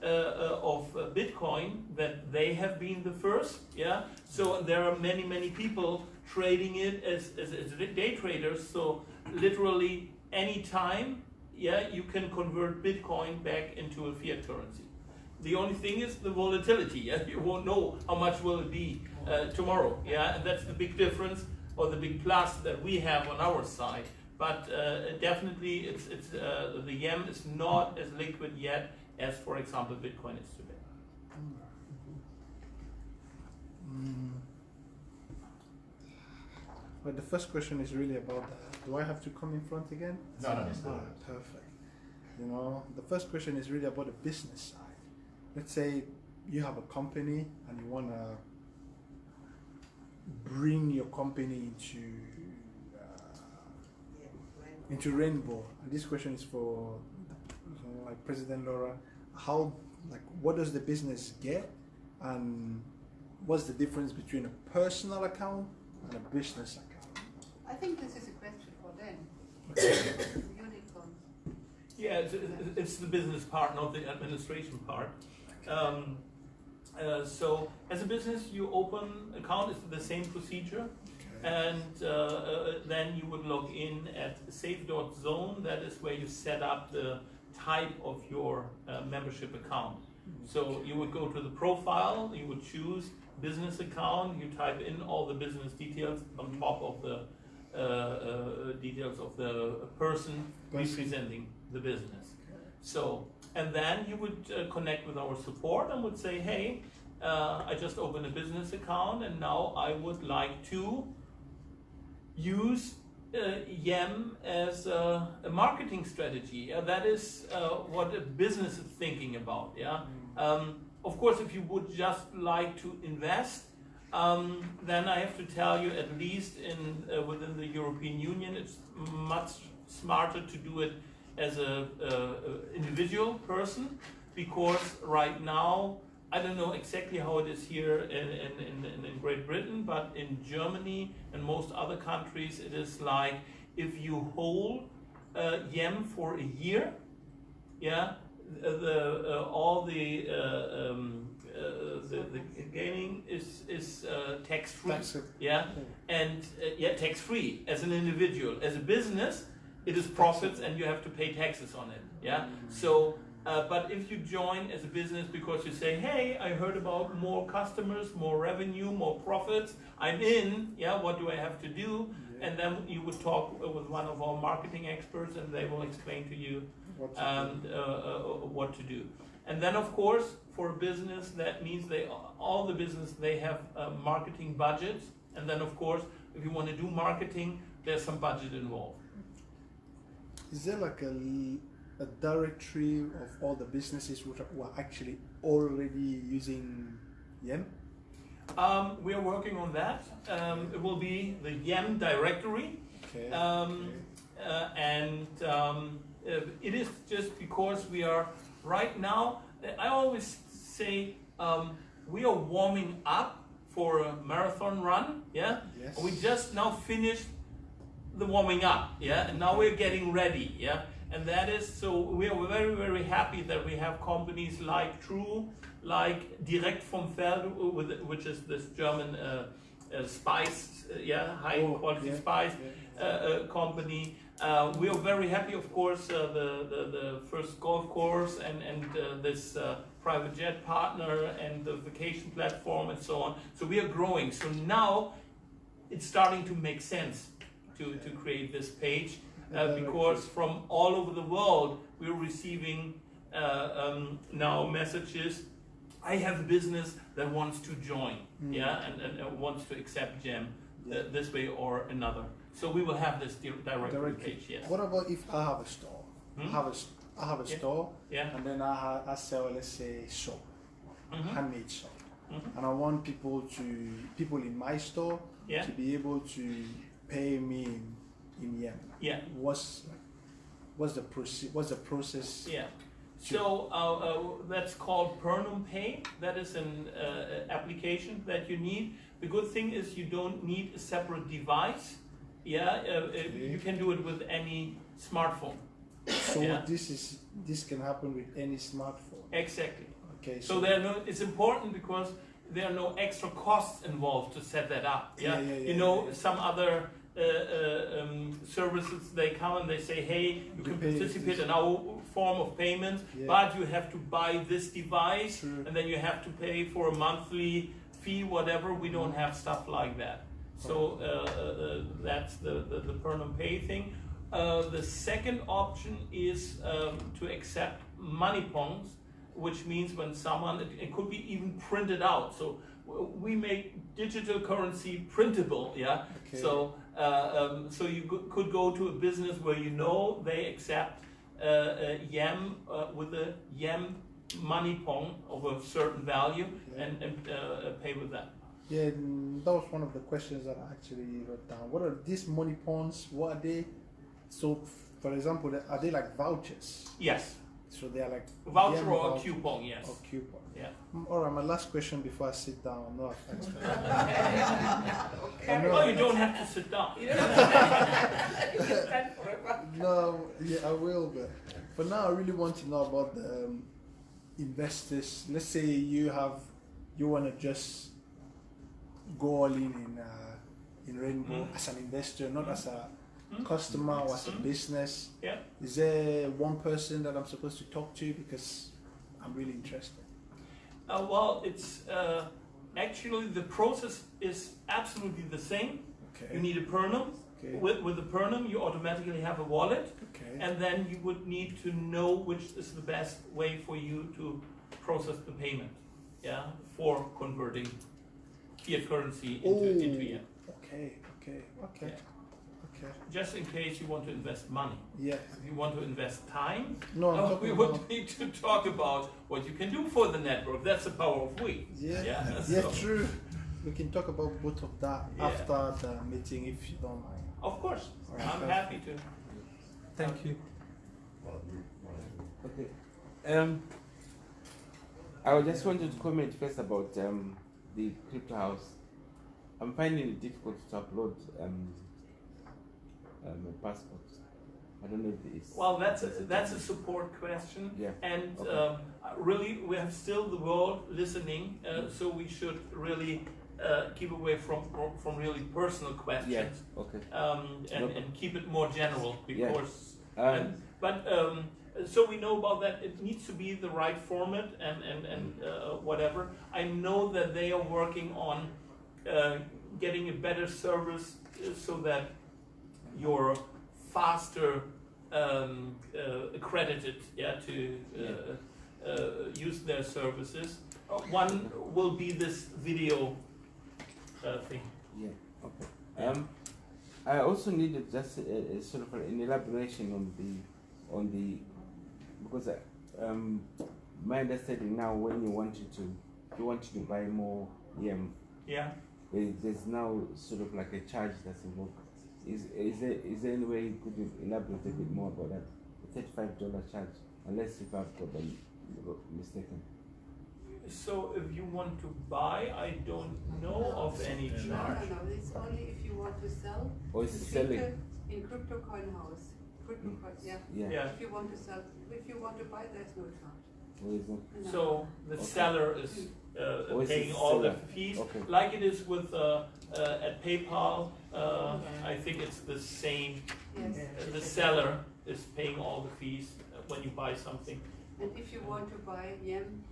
of Bitcoin, that they have been the first. Yeah. So there are many people trading it as day traders. So literally any time, yeah, you can convert Bitcoin back into a fiat currency. The only thing is the volatility. Yeah? You won't know how much will it be tomorrow. Yeah, and that's the big difference, or the big plus that we have on our side. But definitely, the yen is not as liquid yet as, for example, Bitcoin is today. Well, the first question is really about, do I have to come in front again? No. Perfect. You know, the first question is really about the business side. Let's say you have a company and you want to bring your company into Rainbow. And this question is for like President Laura. What does the business get, and what's the difference between a personal account and a business account? I think this is a question for them. Unicorns. Yeah, it's the business part, not the administration part. So as a business, you open account, it's the same procedure. And then you would log in at safe.zone. That is where you set up the type of your membership account. So you would go to the profile, you would choose business account, you type in all the business details on top of the details of the person representing the business. So, and then you would connect with our support and would say, hey, I just opened a business account and now I would like to use YEM as a marketing strategy. That is what a business is thinking about. Yeah. Of course, if you would just like to invest, then I have to tell you, at least within the European Union, it's much smarter to do it as a individual person, because right now, I don't know exactly how it is here in Great Britain, but in Germany and most other countries, it is like if you hold YEM for a year, yeah, the gaining is tax free, yeah, and tax free as an individual. As a business, it is profits and you have to pay taxes on it, yeah. So. But if you join as a business because you say, hey, I heard about more customers, more revenue, more profits, I'm in, yeah, what do I have to do? Yeah. And then you would talk with one of our marketing experts and they will explain to you what to do. And then, of course, for a business, that means all the business, they have marketing budgets. And then, of course, if you want to do marketing, there's some budget involved. Is there like a directory of all the businesses who are actually already using YEM? We are working on that. It will be the YEM directory. Okay. It is just because we are right now, I always say we are warming up for a marathon run, yeah? Yes. We just now finished the warming up, yeah? And now we're getting ready, yeah? And that is, so we are very, very happy that we have companies like True, like Direkt vom Feld, which is this German spice, high quality spice company. We are very happy, of course, the first golf course and this private jet partner and the vacation platform and so on. So we are growing. So now it's starting to make sense to create this page because from all over the world we're receiving now messages. I have a business that wants to join, and wants to accept GEM this way or another. So we will have this direct page. Yes. What about if I have a store? I have a store, and then I sell, let's say, soap, handmade soap, and I want people in my store to be able to pay me in yen. Yeah. What's the process? Yeah. So that's called Pernum Pay. That is an application that you need. The good thing is you don't need a separate device. You can do it with any smartphone. So this can happen with any smartphone. Exactly. Okay. So it's important because there are no extra costs involved to set that up. Some other services, they come and they say, hey, you can participate in our form of payment, but you have to buy this device, and then you have to pay for a monthly fee, whatever. We don't have stuff like that. So that's the Pernum Pay thing. The second option is to accept money pongs, which means when someone, it could be even printed out. So we make digital currency printable, Okay. So you could go to a business where they accept yen with a yen money pong of a certain value and pay with that. Yeah, that was one of the questions that I actually wrote down. What are these money pongs? What are they? So, for example, are they like vouchers? Yes. So they are like voucher or coupon, yes. Or coupon. Yeah. All right, my last question before I sit down. No offense. No, you don't have to sit down. No, I will, but for now, I really want to know about the investors. Let's say you want to just go all in Rainbow as an investor, not as a customer or as a business. Yeah. Is there one person that I'm supposed to talk to because I'm really interested? Well, it's actually the process is absolutely the same. Okay. You need a Pernum. Okay. With the Pernum, you automatically have a wallet. Okay. And then you would need to know which is the best way for you to process the payment. Yeah, for converting fiat currency into yen. Okay. Yeah. Okay. Just in case you want to invest money. Yeah. If you want to invest time, we would would need to talk about what you can do for the network. That's the power of we. Yeah, true. We can talk about both of that after the meeting if you don't mind. Of course. Right, I'm happy to. Thank you. Okay. I just wanted to comment first about the crypto house. I'm finding it difficult to upload a passport. I don't know if it is. Well, that's a support question. Yeah. And really, we have still the world listening, so we should really keep away from really personal questions. Yeah. Okay. And keep it more general because. So we know about that. It needs to be the right format and whatever. I know that they are working on getting a better service so that you're faster accredited to use their services. One will be this video thing. Yeah. Okay. I also needed just a sort of an elaboration on the because my understanding now when you wanted to buy more yen. Yeah. There's now sort of like a charge that's involved. Is there any way you could elaborate a bit more about that? $35 charge, unless if I've got them mistaken. So if you want to buy, I don't know of any charge. No, it's only if you want to sell. Or is it selling? In CryptoCoin House. CryptoCoin, yeah. If you want to sell, if you want to buy, there's no charge. Or is it? So the Okay. seller is Or is paying it all the seller? fees, Okay. like it is with at PayPal. I think it's the same. Yes. The seller is paying all the fees when you buy something. And if you want to buy yam,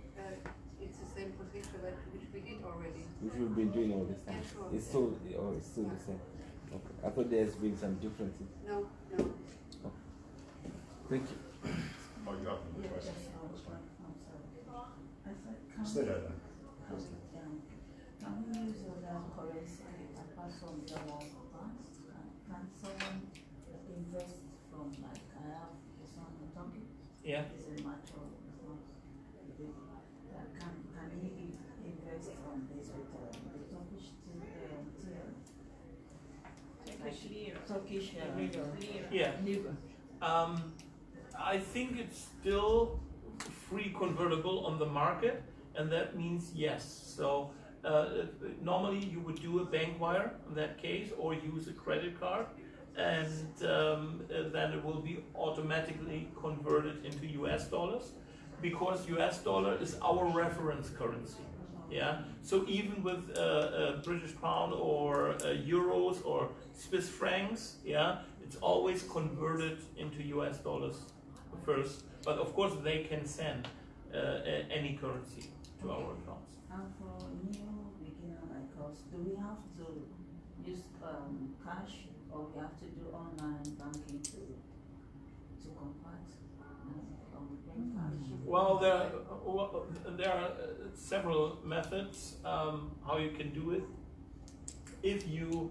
it's the same procedure that which we did already. Which we've been doing all this time. Yeah, sure. It's still, it's still the same. Okay. I thought there's been some differences. No, no. Thank you. Oh, you have another Yeah, question? just That's fine. I'm sorry. I said, can Stay we- there then. Can we use other currency apart from the banks? Can someone invest from, like, I have this one in Turkey? Yeah. It's a matter of, it's not big. Can he invest from this with the Turkish Turkish Yeah. lira? I think it's still free convertible on the market, and that means yes. So normally you would do a bank wire in that case, or use a credit card, and then it will be automatically converted into US dollars, because US dollar is our reference currency. Yeah. So even with British pound or euros or Swiss francs, yeah, it's always converted into US dollars first. But of course, they can send any currency to our accounts. And for new beginner like us, do we have to use cash, or we have to do online banking to convert bank cash? Well, there are several methods how you can do it. If you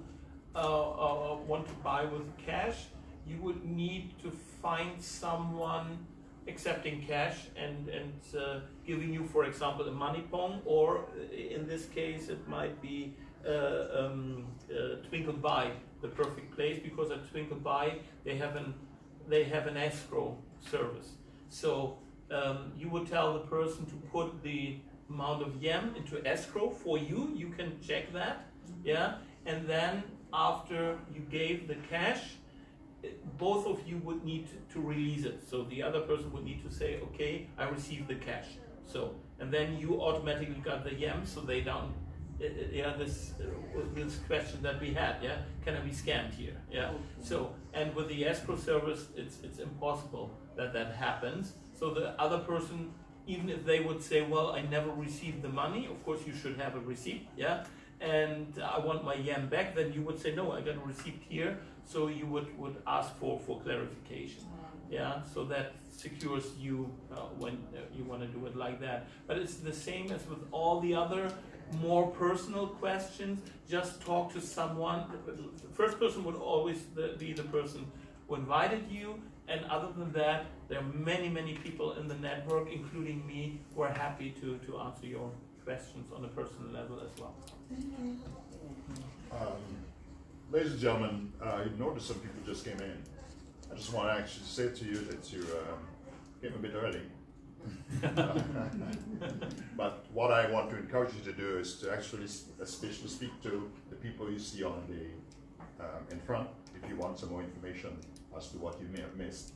want to buy with cash, you would need to find someone accepting cash and giving you, for example, a money pong, or in this case it might be Twinkle Buy, the perfect place, because at Twinkle Buy they have an escrow service. So you would tell the person to put the amount of yam into escrow for you. You can check that, yeah, and then after you gave the cash, both of you would need to release it. So the other person would need to say, okay, I received the cash. So, and then you automatically got the yam, so they don't, this question that we had, yeah, can I be scammed here? Yeah. So, and with the escrow service, it's impossible that happens. So the other person, even if they would say, well, I never received the money, of course you should have a receipt, yeah, and I want my yam back, then you would say, no, I got a receipt here, so you would ask for clarification, yeah, so that secures you when you want to do it like that. But it's the same as with all the other more personal questions. Just talk to someone. The first person would always be the person who invited you, and other than that, there are many people in the network, including me, who are happy to answer your questions on a personal level as well. Ladies and gentlemen, you noticed some people just came in. I just want to actually say to you that you came a bit early. But what I want to encourage you to do is to actually especially speak to the people you see on the in front if you want some more information as to what you may have missed.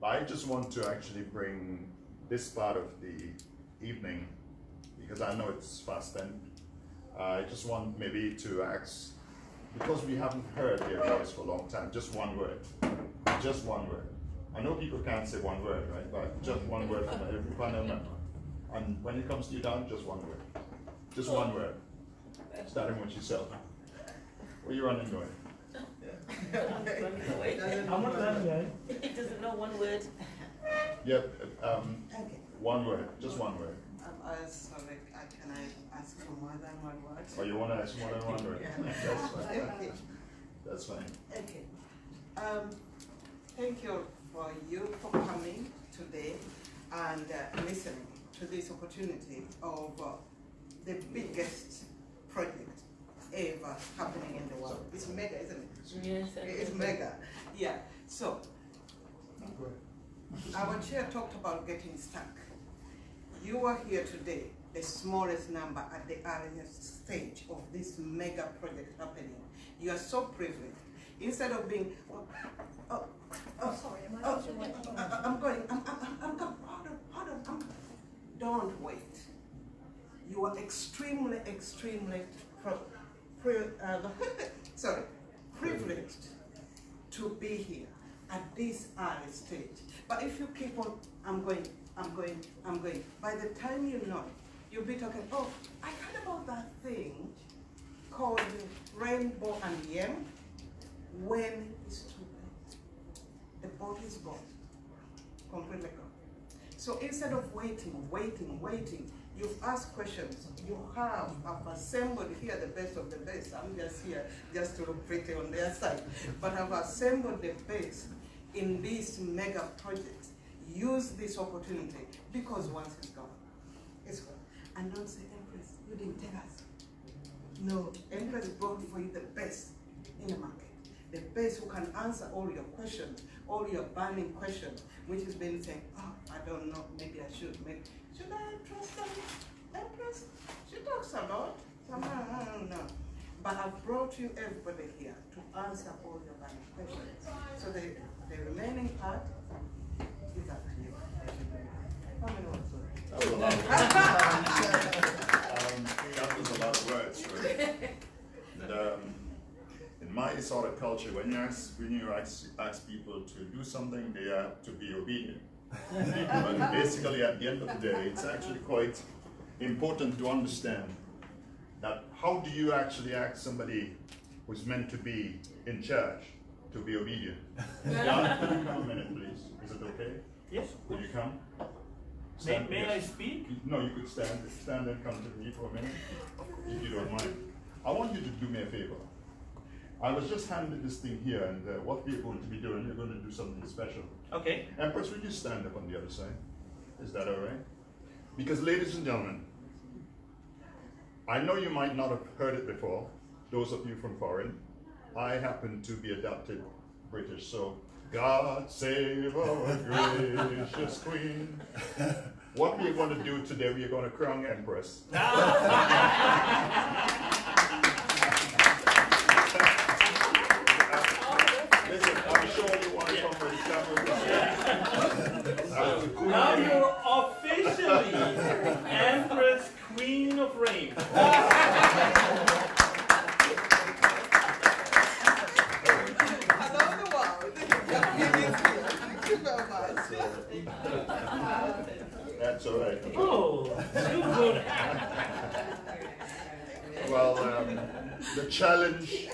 I just want to actually bring this part of the evening, because I know it's fast spent. I just want maybe to ask, because we haven't heard their voice for a long time, just one word. Just one word. I know people can't say one word, right? But just one word from every panel member. And when it comes to you down, just one word. Just one word. Starting with yourself. Where you running going? I'm not running away. It doesn't know one word. Yep. One word. Just one word. Sorry, can I ask for more than one word? Oh, you want to ask more than one word? That's fine. Okay. That's fine. Okay. Thank you for coming today and listening to this opportunity of the biggest project ever happening in the world. It's mega, isn't it? Yes, it's mega. Yeah. So, our chair talked about getting stuck. You are here today, the smallest number at the earliest stage of this mega project happening. You are so privileged. Instead of being, sorry, I'm going, hold on, don't wait. You are extremely, extremely privileged to be here at this early stage. But if you keep on, I'm going, by the time you know, you'll be talking, oh, I heard about that thing called rainbow and yam. When it's too late, the boat is gone, completely gone. So instead of waiting, you've asked questions. I've assembled here the best of the best. I'm just here just to look pretty on their side. But I've assembled the best in this mega project. Use this opportunity, because once it's gone, it's gone. And don't say, Empress, you didn't tell us. No, Empress brought for you the best in the market. The best who can answer all your questions, all your burning questions, which has been saying, oh, I don't know, maybe I should I trust them? Empress? She talks a lot. I don't know. But I've brought you everybody here to answer all your burning questions. So the remaining part is up to you. How many words? That was a lot of words, right? And, in my sort of culture, when you ask people to do something, they have to be obedient. But basically, at the end of the day, it's actually quite important to understand that how do you actually ask somebody who's meant to be in charge to be obedient? John, can you come a minute, please? Is it okay? Yes. Will you come? May I speak? No, you could stand and come to me for a minute, if you don't mind. I want you to do me a favor. I was just handed this thing here, and what we're going to be doing, we're going to do something special. Okay. Empress, would you stand up on the other side? Is that all right? Because, ladies and gentlemen, I know you might not have heard it before, those of you from foreign. I happen to be adopted British, so God save our gracious Queen. What we're going to do today, we're going to crown Empress. Listen, I'm sure you want to come with the Now you're officially Empress Queen of Rain. Another one. Thank you very much. That's all right. Oh, too good. Well, the challenge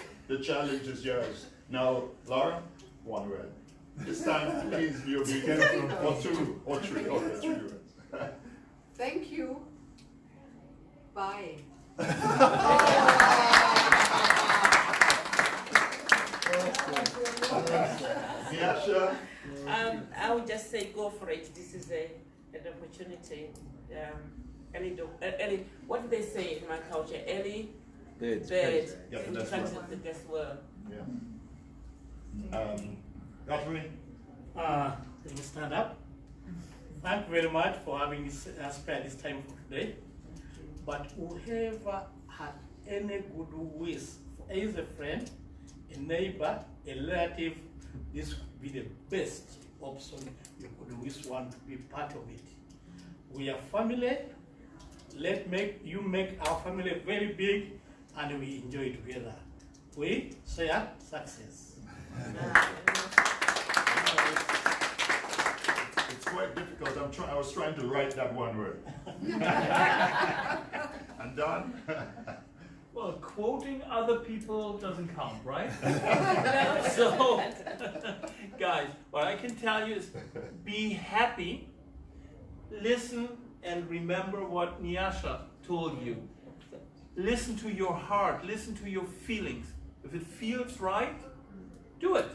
is yours. Now, Laura, one word. This time, please be obedient. Or two, or three, okay, 3 words. Thank you. Bye. Yeah, sure. I would just say go for it. This is an opportunity. Early, what do they say in my culture? Early bird. Yeah, In that's terms right. of the guest world. Yeah. Godfrey? Let me stand up. Thank you very much for having spared this time for today. But whoever had any good wish, as a friend, a neighbor, a relative, this would be the best option you could wish one to be part of it. We are family. You make our family very big, and we enjoy together. We share success. It's quite difficult. I was trying to write that one word. And done. Well, quoting other people doesn't count, right? So, guys, what I can tell you is be happy, listen, and remember what Nyasha told you. Listen to your heart, listen to your feelings. If it feels right, do it.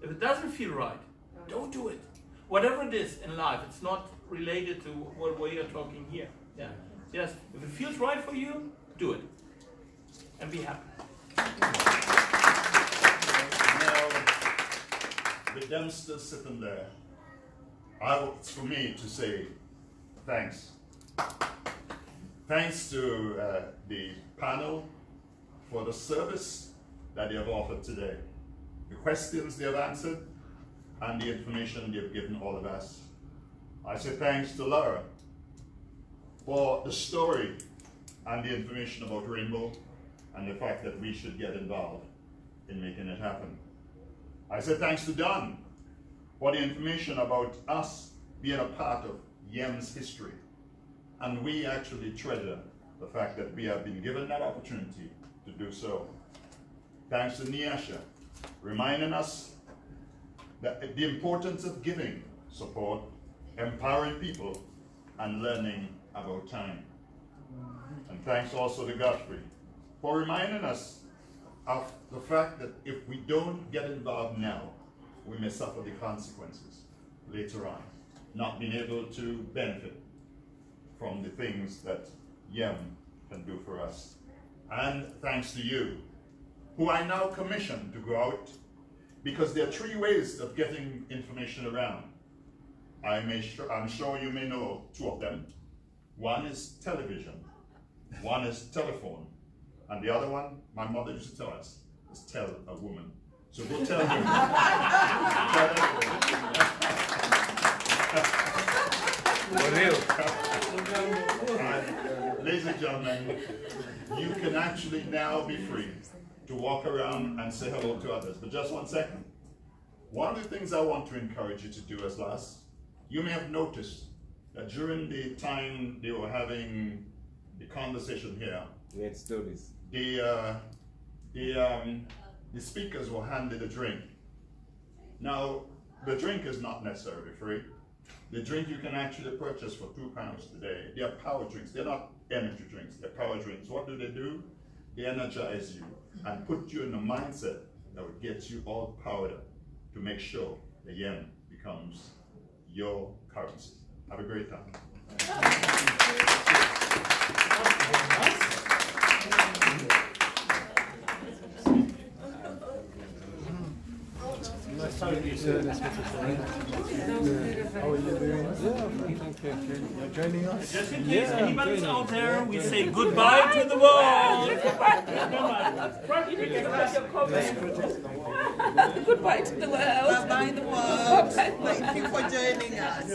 If it doesn't feel right, don't do it. Whatever it is in life, it's not related to what we are talking here. Yeah. Yes, if it feels right for you, do it. And be happy. Now, with them still sitting there, it's for me to say thanks. Thanks to the panel for the service that they have offered today, the questions they have answered, and the information they have given all of us. I say thanks to Laura for the story and the information about Rainbow and the fact that we should get involved in making it happen. I said thanks to Don for the information about us being a part of YEM's history. And we actually treasure the fact that we have been given that opportunity to do so. Thanks to Nyasha, reminding us that the importance of giving support, empowering people, and learning about time. And thanks also to Godfrey for reminding us of the fact that if we don't get involved now, we may suffer the consequences later on, not being able to benefit from the things that YEM can do for us. And thanks to you, who I now commission to go out, because there are 3 ways of getting information around. I'm sure you may know 2 of them. One is television, one is telephone, and the other one, my mother used to tell us, is tell a woman. So go tell her. For real. Ladies and gentlemen, you can actually now be free to walk around and say hello to others. But just 1 second. One of the things I want to encourage you to do as last, you may have noticed that during the time they were having the conversation here, We had stories. the speakers were handed a drink. Now, the drink is not necessarily free. The drink you can actually purchase for £2 today. They are power drinks. They're not energy drinks. They're power drinks. What do? They energize you and put you in a mindset that would get you all powered up to make sure the yen becomes your currency. Have a great time. How are you doing? You're joining us? Just in case anybody's out there, we say goodbye to the world. Goodbye to the world. Bye-bye the world. Thank you for joining us.